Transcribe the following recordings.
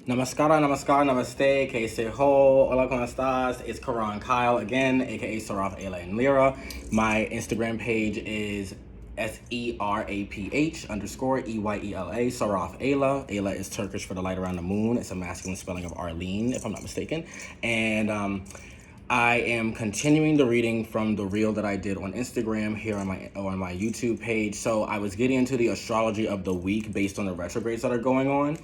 Namaskara, namaskar, namaste, que se ho, hola, ¿cómo estás? It's Kéron Kyle again, aka Saraf Ayla and Lyra. My Instagram page is SERAPH underscore EYELA, Saraf Ayla. Ayla is Turkish for the light around the moon. It's a masculine spelling of Arlene, if I'm not mistaken. And I am continuing the reading from the reel that I did on Instagram here on my YouTube page. So I was getting into the astrology of the week based on the retrogrades that are going on.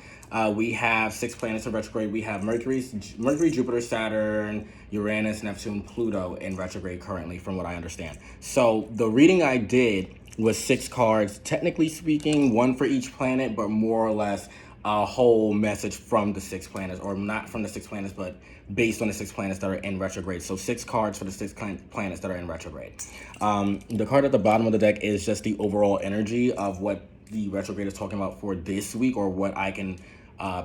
We have 6 planets in retrograde. We have Mercury, Jupiter, Saturn, Uranus, Neptune, Pluto in retrograde currently, from what I understand. So the reading I did was 6 cards, technically speaking, 1 for each planet, but more or less a whole message from the 6 planets, or not from the 6 planets, but based on the 6 planets that are in retrograde. So 6 cards for the 6 planets that are in retrograde. The card at the bottom of the deck is just the overall energy of what the retrograde is talking about for this week, or what I can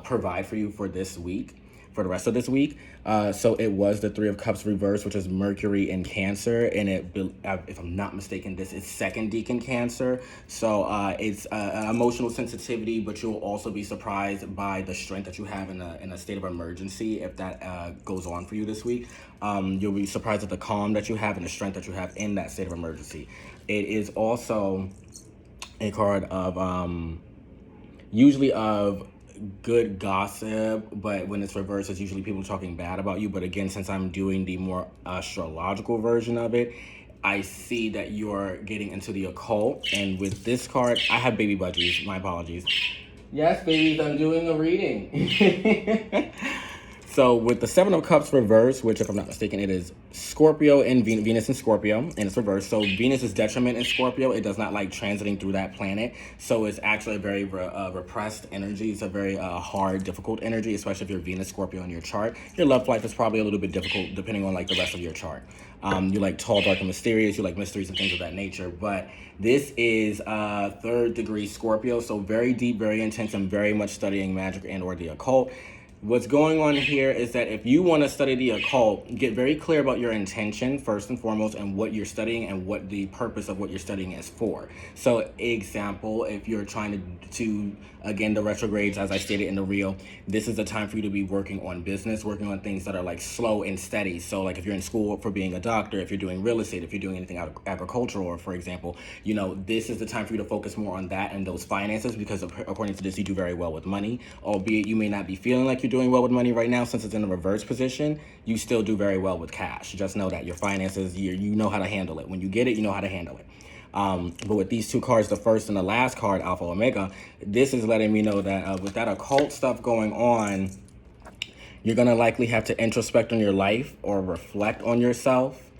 provide for you for this week, for the rest of this week. So it was the 3 of Cups reversed, which is Mercury in Cancer, and if I'm not mistaken, this is second decan Cancer. So it's emotional sensitivity, but you'll also be surprised by the strength that you have in a state of emergency if that goes on for you this week. You'll be surprised at the calm that you have and the strength that you have in that state of emergency. It is also a card of usually of good gossip, but when it's reversed, it's usually people talking bad about you. But again, since I'm doing the more astrological version of it, I see that you're getting into the occult. And with this card, I have baby budgies. My apologies. Yes, babies, I'm doing a reading. So with the 7 of Cups reversed, which if I'm not mistaken, it is Scorpio and Venus in Scorpio, and it's reversed. So Venus is detriment in Scorpio. It does not like transiting through that planet. So it's actually a very repressed energy. It's a very hard, difficult energy, especially if you're Venus Scorpio in your chart. Your love life is probably a little bit difficult depending on like the rest of your chart. You like tall, dark, and mysterious. You like mysteries and things of that nature. But this is 3rd degree Scorpio. So very deep, very intense, and very much studying magic and or the occult. What's going on here is that if you want to study the occult, get very clear about your intention first and foremost, and what you're studying and what the purpose of what you're studying is for. So example, if you're trying to again, the retrogrades, as I stated in the reel, this is the time for you to be working on business, working on things that are like slow and steady. So like if you're in school for being a doctor, if you're doing real estate, if you're doing anything agricultural, or for example, this is the time for you to focus more on that and those finances, because according to this, you do very well with money, albeit you may not be feeling like you're doing well with money right now since it's in a reverse position. You still do very well with cash. Just know that your finances, you know how to handle it. When you get it, you know how to handle it. But with these 2 cards, the first and the last card, Alpha Omega, this is letting me know that with that occult stuff going on, you're going to likely have to introspect on your life, or reflect on yourself,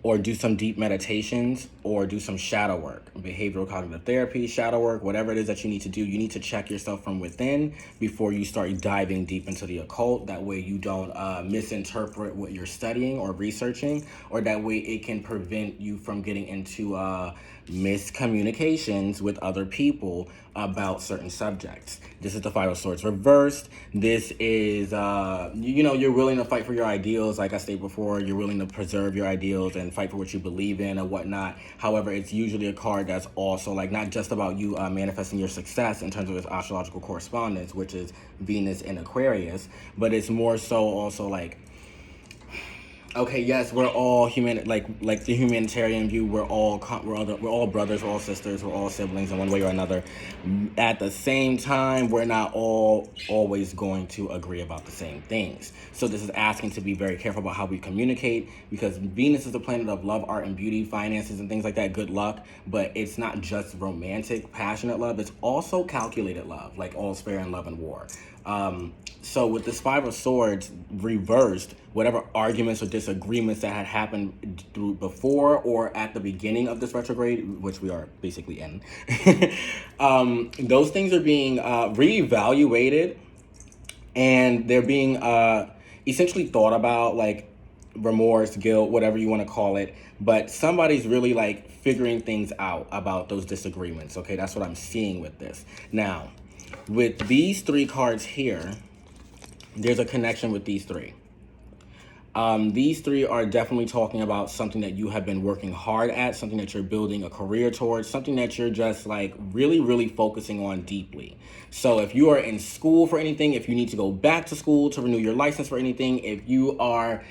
or do some deep meditations, or do some shadow work, behavioral cognitive therapy, shadow work, whatever it is that you need to do. You need to check yourself from within before you start diving deep into the occult. That way you don't misinterpret what you're studying or researching, or that way it can prevent you from getting into miscommunications with other people about certain subjects. This is the 5 of Swords reversed. This is, you're willing to fight for your ideals. Like I stated before, you're willing to preserve your ideals and fight for what you believe in and whatnot. However, it's usually a card that's also like not just about you manifesting your success in terms of its astrological correspondence, which is Venus in Aquarius, but it's more so also like, okay, yes, we're all human, like the humanitarian view. We're all brothers, we're all sisters, we're all siblings in one way or another. At the same time, we're not all always going to agree about the same things. So this is asking to be very careful about how we communicate, because Venus is the planet of love, art, and beauty, finances, and things like that. Good luck, but it's not just romantic, passionate love. It's also calculated love, like all's fair in love and war. So with this 5 of Swords reversed, whatever arguments or disagreements that had happened before or at the beginning of this retrograde, which we are basically in, those things are being reevaluated, and they're being essentially thought about, like remorse, guilt, whatever you want to call it. But somebody's really like figuring things out about those disagreements. Okay, that's what I'm seeing with this. Now, with these 3 cards here, there's a connection with these 3. These three are definitely talking about something that you have been working hard at, something that you're building a career towards, something that you're just like really, really focusing on deeply. So if you are in school for anything, if you need to go back to school to renew your license for anything, if you are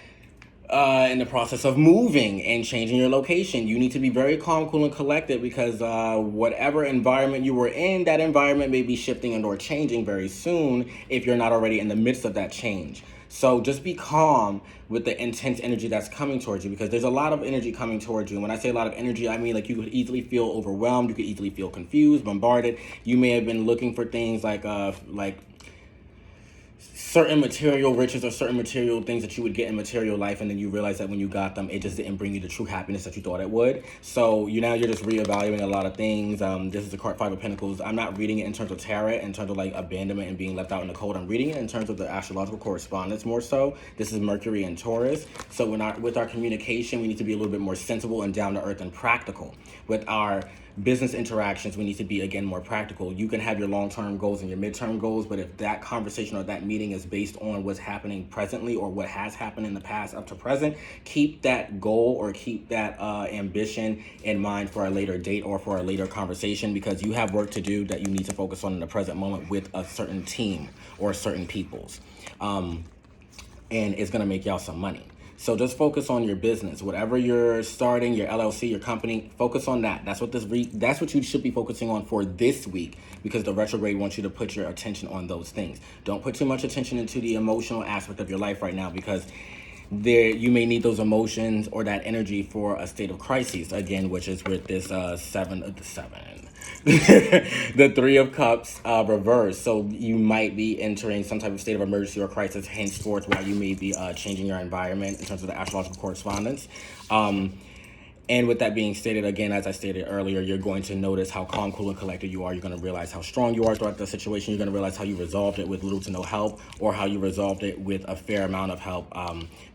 in the process of moving and changing your location, you need to be very calm, cool, and collected, because whatever environment you were in, that environment may be shifting and or changing very soon if you're not already in the midst of that change. So just be calm with the intense energy that's coming towards you, because there's a lot of energy coming towards you. And when I say a lot of energy, I mean like you could easily feel overwhelmed, you could easily feel confused, bombarded. You may have been looking for things like certain material riches or certain material things that you would get in material life, and then you realize that when you got them, it just didn't bring you the true happiness that you thought it would. So you're just reevaluating a lot of things. This is the card Five of Pentacles. I'm not reading it in terms of tarot, in terms of like abandonment and being left out in the cold. I'm reading it in terms of the astrological correspondence more so. This is Mercury and Taurus. So with our communication, we need to be a little bit more sensible and down to earth and practical. With our business interactions, we need to be, again, more practical. You can have your long-term goals and your midterm goals, but if that conversation or that meeting is based on what's happening presently or what has happened in the past up to present, keep that goal or keep that ambition in mind for a later date or for a later conversation, because you have work to do that you need to focus on in the present moment with a certain team or certain peoples. And it's going to make y'all some money. So just focus on your business, whatever you're starting, your LLC, your company. Focus on that. That's what you should be focusing on for this week, because the retrograde wants you to put your attention on those things. Don't put too much attention into the emotional aspect of your life right now, because you may need those emotions or that energy for a state of crisis again, which is with this the Three of Cups reverse. So you might be entering some type of state of emergency or crisis, henceforth, while you may be changing your environment in terms of the astrological correspondence. And with that being stated, again, as I stated earlier, you're going to notice how calm, cool, and collected you are. You're going to realize how strong you are throughout the situation. You're going to realize how you resolved it with little to no help, or how you resolved it with a fair amount of help.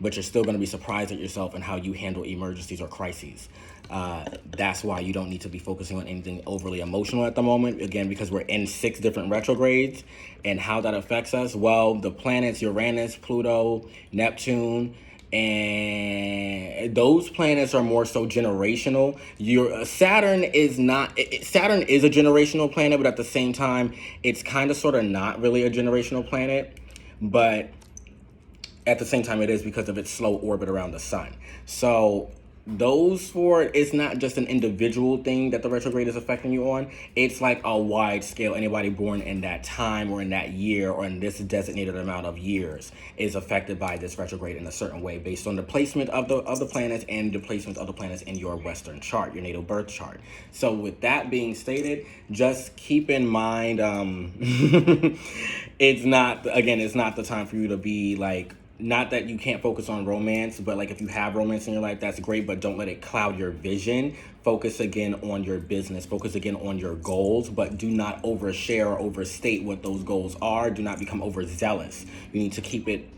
But you're still going to be surprised at yourself and how you handle emergencies or crises. That's why you don't need to be focusing on anything overly emotional at the moment. Again, because we're in 6 different retrogrades, and how that affects us. Well, the planets, Uranus, Pluto, Neptune, and those planets are more so generational. Saturn is not. Saturn is a generational planet, but at the same time, it's kind of sort of not really a generational planet. But at the same time, it is, because of its slow orbit around the sun. So those four, it's not just an individual thing that the retrograde is affecting you on. It's like a wide scale. Anybody born in that time or in that year or in this designated amount of years is affected by this retrograde in a certain way, based on the placement of the planets and the placement of the planets in your Western chart, your natal birth chart. So with that being stated, just keep in mind, it's not the time for you to be like, not that you can't focus on romance, but like if you have romance in your life, that's great, but don't let it cloud your vision. Focus again on your business. Focus again on your goals, but do not overshare or overstate what those goals are. Do not become overzealous. You need to keep it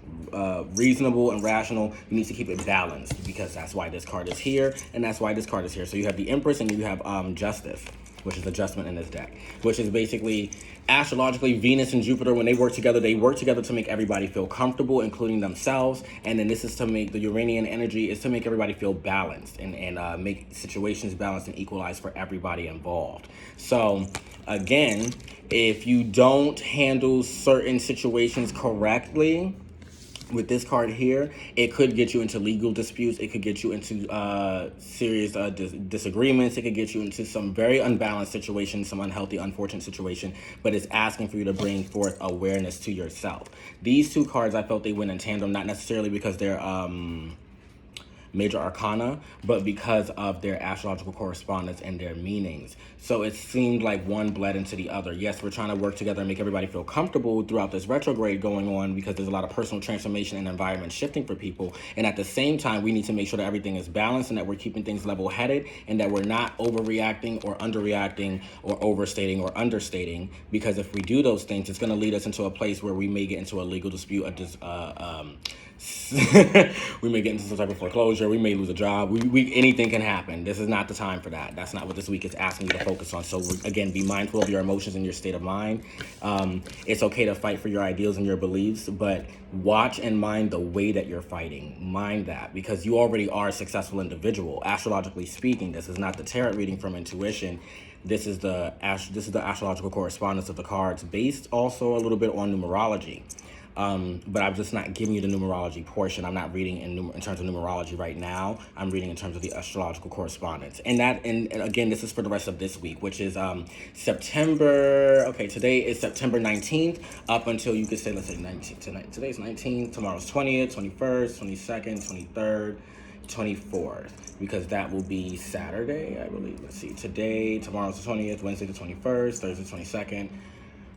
reasonable and rational. You need to keep it balanced, because that's why this card is here, and that's why this card is here. So you have the Empress, and you have Justice, which is adjustment in this deck, which is basically astrologically Venus and Jupiter. When they work together to make everybody feel comfortable, including themselves. And then this is to make the Uranian energy is to make everybody feel balanced and make situations balanced and equalized for everybody involved. So again, if you don't handle certain situations correctly, with this card here, it could get you into legal disputes. It could get you into serious disagreements. It could get you into some very unbalanced situations, some unhealthy, unfortunate situation. But it's asking for you to bring forth awareness to yourself. These two cards, I felt they went in tandem, not necessarily because they're major arcana, but because of their astrological correspondence and their meanings. So it seemed like one bled into the other. Yes, we're trying to work together and make everybody feel comfortable throughout this retrograde going on, because there's a lot of personal transformation and environment shifting for people. And at the same time, we need to make sure that everything is balanced and that we're keeping things level-headed, and that we're not overreacting or underreacting or overstating or understating, because if we do those things, it's going to lead us into a place where we may get into a legal dispute, we may get into some type of foreclosure foreclosure. We may lose a job. We anything can happen. This is not the time for that. That's not what this week is asking you to focus on. So again, be mindful of your emotions and your state of mind. It's okay to fight for your ideals and your beliefs, but watch and mind the way that you're fighting. Mind that, because you already are a successful individual. Astrologically speaking, this is not the tarot reading from intuition. This is the astrological correspondence of the cards, based also a little bit on numerology. But I'm just not giving you the numerology portion. I'm not reading in terms of numerology right now. I'm reading in terms of the astrological correspondence. And again, this is for the rest of this week, which is September. Okay, today is September 19th up until, you could say, let's say 19th tonight. Today's 19th. Tomorrow's 20th, 21st, 22nd, 23rd, 24th, because that will be Saturday, I believe. Let's see. Tomorrow's the 20th, Wednesday the 21st, Thursday the 22nd.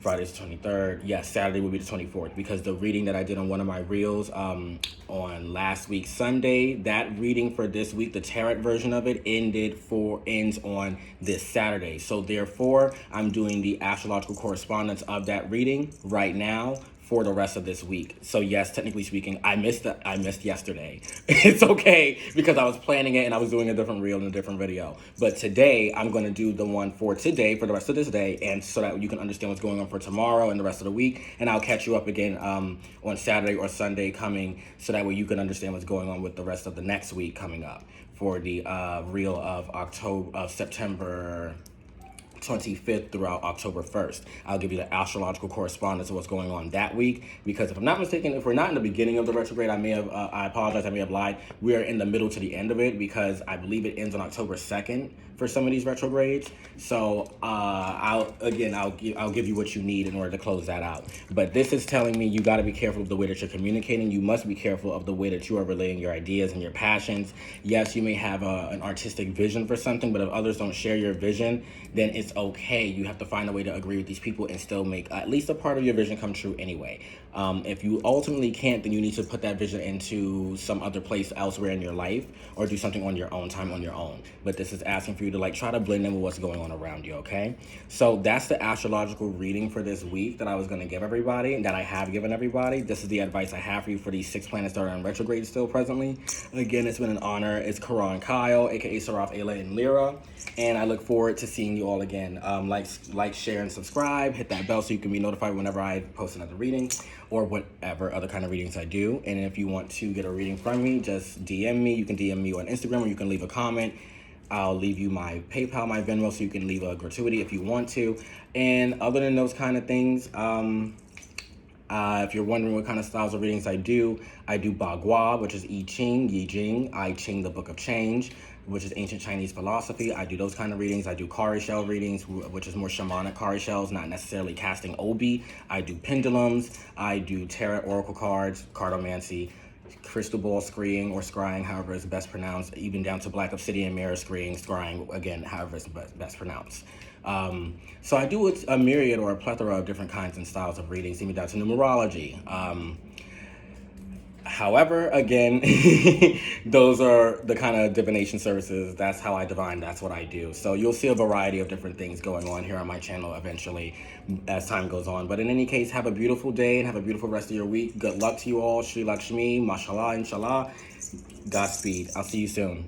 Friday's the 23rd. Yes, Saturday will be the 24th, because the reading that I did on one of my reels on last week, Sunday, that reading for this week, the tarot version of it, ends on this Saturday. So therefore, I'm doing the astrological correspondence of that reading right now for the rest of this week. So yes, technically speaking, I missed yesterday. It's okay, because I was planning it and I was doing a different reel and a different video. But today, I'm going to do the one for today, for the rest of this day, and so that you can understand what's going on for tomorrow and the rest of the week. And I'll catch you up again on Saturday or Sunday coming, so that way you can understand what's going on with the rest of the next week coming up for the reel of September 25th throughout October 1st. I'll give you the astrological correspondence of what's going on that week, because if I'm not mistaken, if we're not in the beginning of the retrograde, I apologize, I may have lied. We are in the middle to the end of it, because I believe it ends on October 2nd for some of these retrogrades. So I'll give you what you need in order to close that out. But this is telling me you got to be careful of the way that you're communicating. You must be careful of the way that you are relaying your ideas and your passions. Yes, you may have an artistic vision for something, but if others don't share your vision, then it's okay. You have to find a way to agree with these people and still make at least a part of your vision come true anyway. If you ultimately can't, then you need to put that vision into some other place elsewhere in your life, or do something on your own time, on your own. But this is asking for you to try to blend in with what's going on around you, okay? So that's the astrological reading for this week that I was going to give everybody, and that I have given everybody. This is the advice I have for you for these 6 planets that are in retrograde still presently. Again, it's been an honor. It's Kéron Kyle, aka Saraf, Ayla, and Lyra. And I look forward to seeing you all again. Like, share, and subscribe. Hit that bell so you can be notified whenever I post another reading, or whatever other kind of readings I do. And if you want to get a reading from me, just DM me. You can DM me on Instagram, or you can leave a comment. I'll leave you my PayPal, my Venmo, so you can leave a gratuity if you want to. And other than those kind of things, if you're wondering what kind of styles of readings I do Bagua, which is I Ching, Yi Jing, I Ching, the Book of Change, which is ancient Chinese philosophy. I do those kind of readings. I do Kari shell readings, which is more shamanic Kari shells, not necessarily casting obi. I do pendulums. I do tarot oracle cards, cardomancy, crystal ball scrying, or scrying, however it's best pronounced, even down to black obsidian mirror scrying, again, however it's best pronounced. So I do a myriad or a plethora of different kinds and styles of readings, even down to numerology. However, again, those are the kind of divination services. That's how I divine. That's what I do. So you'll see a variety of different things going on here on my channel eventually as time goes on. But in any case, have a beautiful day and have a beautiful rest of your week. Good luck to you all. Shri Lakshmi, mashallah, inshallah. Godspeed. I'll see you soon.